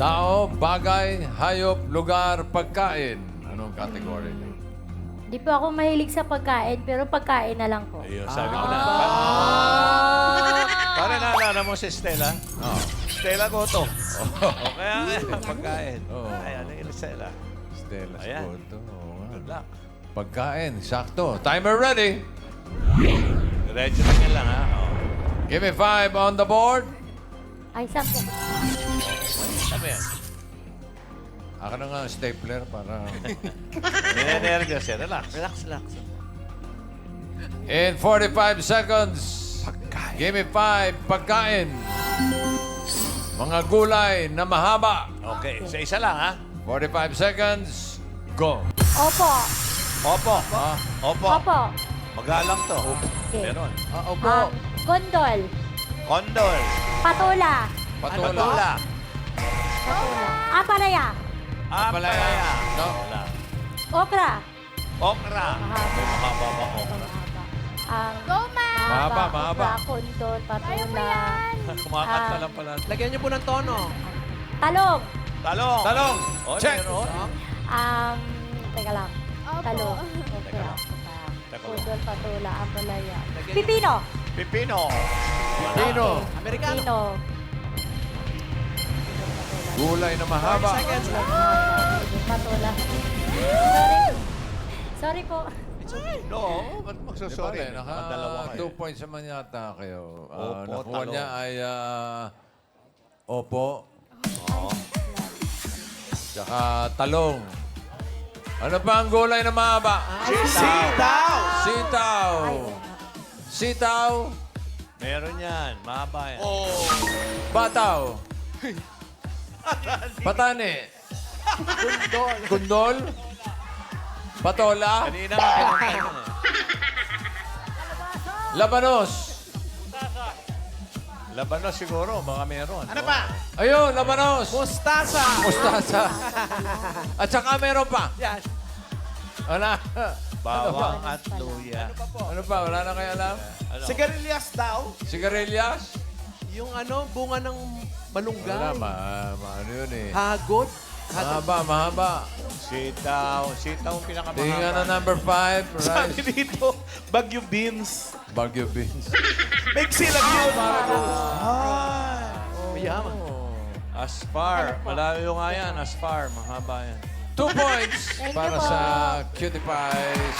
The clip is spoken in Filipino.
Tao, bagay, hayop, lugar, pagkain. Anong category niyo? Di po ako mahilig sa pagkain, pero pagkain na lang po. Ayun, sabi ko na. Para naalala mo si Stella? Oh. Stella Goto. O kaya pagkain. Oo. Ayan, yung Stella. Stella Ayan. Scoto. Oo nga. Good luck. Pagkain, sakto. Timer ready. Ready na lang ha. Oh. Give me 5 on the board. Ay, saan po? Sabi yan. Ako na nga ang stapler para... Ninenervyos yan. Relax. Relax. In 45 seconds, give me 5 pagkain. Mga gulay na mahaba. Okay, isa lang ha. 45 seconds, go. Opo. Opo. Ah, Opo. Opo. Magalang to. Okay. Meron. Gondol. Condol. Patula. patula. Patula. Patula. Apalaya. Apalaya. No? Wala. Okra. Okra. Mahaba. Mahaba ba okra? Mahaba. Ang Mahaba, mahaba. okra, Kondol, patula. Kumakanta lang pala. Lagyan niyo po ng tono. Talong. Talong. Talong. Oh, Check. meron. Teka lang. Talong. Okra. Teka lang. Kondol, patula, apalaya. Lagyan Pipino. Pipino. Pino. Amerikano. Pipino. Gulay na mahaba. 40 seconds left. Patula. Sorry. Sorry po. It's okay. No, ba't Di magsusorry? bale, Nakadalawa naka kayo. 2 points naman yata kayo. Opo, Nakuha talong. niya ay opo, Oo. tsaka talong. Ano pa ang gulay na mahaba? Sitaw. Sitaw. Sitaw. Meron yan. Mahaba yan. Bataw. Patani. Kundol. Patola. Kanina nga kinanta yun eh. Labanos. Labanos siguro, mga meron. Ano pa? Ayun, labanos. Mustasa. Mustasa. At saka meron pa. Yan. Wala. Bawang at luya. Ano pa? Wala na kayo alam? Ano? Sigarilyas daw. Sigarilyas? Yung bunga ng malunggay. Wala, ano yun eh. Hagot. Mahaba, mahaba. Sitaw. Sitaw ang pinakamahaba. Tingnan na number 5. Sabi Rice. dito, Bagyo Beans. Bagyo beans. Bigsi lang yun. Mayaman. Aspar. Malayo nga yan. Aspar. Mahaba yan. 2 points Thank you para po. sa Cutie Pies.